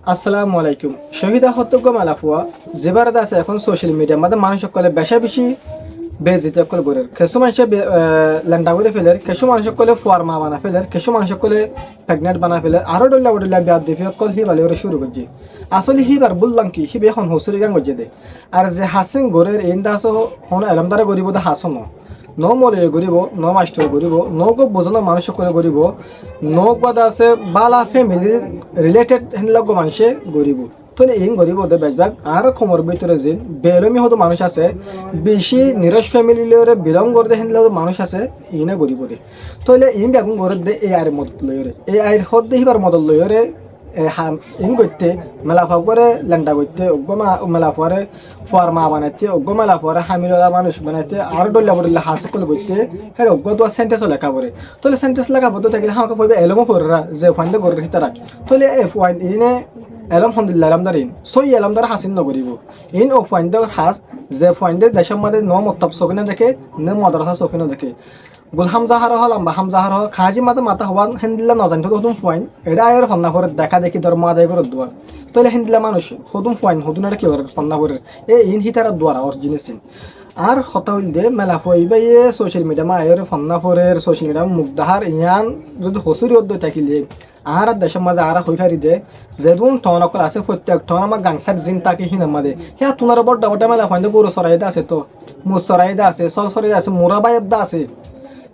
আসসালামু আলাইকুম। শহীদা হত্যজ্ঞ মালাফুয়া যেবারে আছে এখন সোশ্যাল মিডিয়া আমাদের মানুষ সকলে বেশা বেশি বেজিত সকল করে কিছু মানুষে ল্যান্ডা করে ফেলের, কিছু মানুষ সকলে ফুয়ার মা বানা ফেলের, কিছু মানুষ সকলে প্রেগনেন্ট বানা ফেলের, আরো ডল্লা বিয়া দিবি সকল হি বালি করে শুরু করছি। আসলে হিবার বললাম কি হিবে এখন হসুরি গান করছে দে আর যে হাসিং গরের ইন্দাস হন এলমদারা গরিব দে হাসন ন মলে গরিব ন মাস্টার গরিব ন গো বোঝানো মানুষ সকলে গরিব ন গাদা আছে বালা ফ্যামিলি রিলেটেড হেনলাগ মানুষে গরিব তাহলে এই গরিব ওদের বেশভাগ আর খমর ভিতরে যে বেরমি হতো মানুষ আছে বেশি নিরস ফ্যামিলিরে বিলং করতে হেনলাগ মানুষ আছে ইনে গরিব দে তাহলে ইন বেগুন গরিব দে এই আয়ের মদত লইরে এই আয়ের হদ দেহিবার মদত লইরে ইন করতে মেলাফা করে ল্যান্ডা করতে অগ্গমা মেলাফারে ফুয়ার মা বানাইতে অগ্গ মেলাফারে হামিলা মানুষ বানাইতে আর ডল্লা হাস সকল করতে হ্যাঁ অগ্গ তো সেন্টেন্স লেখা পড়ে তাহলে সেন্টেন্স লেখা পড়তে থাকলে হাঁকা পড়বে এলমো ফোররা যে ফাইন্ডে গড়ে হিতারা তাহলে এ ফাইন ইনে আলহামদুলিল্লাহ আলমদারিন সই আলমদার হাসিন নগরিব ইন ও ফাইন্ডে হাস যে ফাইন্ডে দেশের মধ্যে ন মত্তাব সকিনে দেখে নে মাদ্রাসা সকিনে দেখে গুল হামজাহার হল আম্বা হামজাহার হল খাজি মাতে মাথা হওয়ান হেন্দিল্লা নজানি তো তুমি ফাইন এটা আয়ের ফন্না করে দেখা দেখি ধর মা দেয় করে দোয়ার তাহলে হেন্দিল্লা মানুষ হতুম ফাইন হতুন এটা কি করে ফন্না করে ইন হিতারা দোয়ার আর জিনিসিন আর হতা হইল দে মেলা ফইবা সোশ্যাল মিডিয়া মা আয়ের ফন্না ফরের সোশ্যাল মিডিয়া মুগ্ধাহার ইয়ান যদি হসুরি অদ্দ থাকিলে আর দেশের মাঝে আর হই ফারি দে যেদুন ঠন অকল আছে প্রত্যেক ঠন আমার গাংসার জিন তাকে হিনার মাঝে হ্যাঁ তোমার বড় মেলা ফাইন গরু সরাইদা আছে তো মুর সরাইদা আছে সল সরাইদা আছে মোরাবাইদা আছে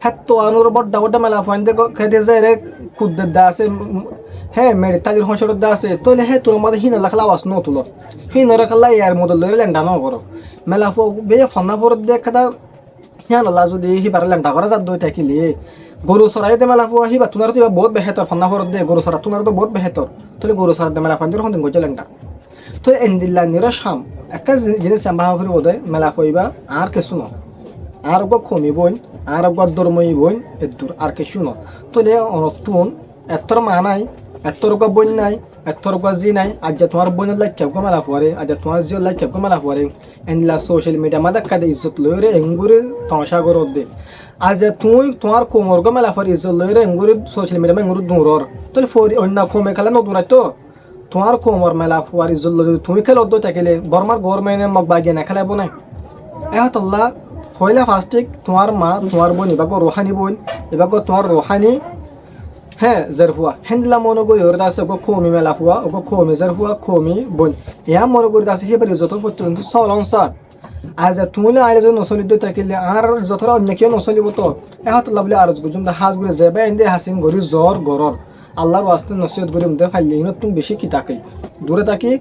হ্যাঁ তো আনুর বড় মেলা ফাইন দে খেতে যায় রে খুদ্দের দা আছে হ্যাঁ মেরে তাজির হসর দা আছে তাহলে হ্যাঁ তোর মাঝে হিনা লাখলা আওয়াজ ন তুলো হিন রাখাল্লা ইয়ার মদল লইরে ল্যান্ডা ন করো মেলা বে ফন্না ফর দেখা হিয়ান আল্লাহ যদি হিবার ল্যান্ডা করা যাত দই থাকিলে গরু সরাইতে মেলা ফুয়া হিবা তোমার তো বহুত বেহেতর ফন্না ফর দে গরু সরা তোমার তো বহুত বেহেতর তাহলে গরু সরাতে মেলা ফাইন হন্দিন গজে ল্যান্ডা তো এন্দিল্লা নিরা শাম একটা জিনিস আম্বা ফির বোধ মেলা ফইবা আর কিছু ন আর গো খমি বইন আর গো দরমই বইন এদুর আর কিছু ন তাহলে অনতুন এত্তর মা নাই এত্তর গো বইন নাই এত্তর গো জি নাই আজ তোমার বইনের লাইক কেউ মেলা পরে আজ তোমার জিও লাইক কেউ মেলা পরে এনলা সোশ্যাল মিডিয়া মাদা কাদে ইজ্জত লইরে এঙ্গুরে তমাশা করো দে আজ তুই তোমার কোমর গো মেলা পরে ইজ্জত লইরে এঙ্গুরে সোশ্যাল মিডিয়া এঙ্গুরে দূরর তাহলে ফরি অন্য কমে খেলা নতুন তো তোমার কোমর মেলা ফুয়ার ইজ্জত লই তুমি খেলে অদ্দ থাকিলে বর্মার গভর্নমেন্টে মগ বাগিয়ে না খেলাবো না এহতল্লা পয়লা ফার্স্টিক তোমার মা তোমার বোন এবার রোহানি বোন এবার তোমার রোহানি হ্যাঁ জের হুয়া হেন্দিলা মনে করি ওর আছে ওকে খমি মেলা হুয়া ওকে খমি জের হুয়া খমি বোন ইয়া মনে করি আছে সেবারে যত পর্যন্ত চলন সার আজ তুমিলে আইলে যদি নচলিত থাকিলে আর যতটা অন্য কেউ নচলিব তো এহতল্লা বলে আর গুজুম হাজ করে যাবে এনে হাসিন গরি জ্বর গরর আল্লাহর ওয়াস্তে নসিহত করি মধ্যে ফাইলে তুমি বেশি কি তাকে দূরে থাকি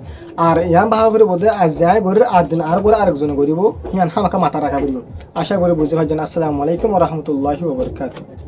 আর ইয়ান ভাবা করে বোধে আজ যাই গরির আর দিন আর করে আরেকজনে করিব ইয়ান হামাকা মাথা রাখা বলল আশা করি বুঝতে পারছেন। আসসালামু আলাইকুম ওয়া রাহমাতুল্লাহি ওয়া বারাকাতুহু।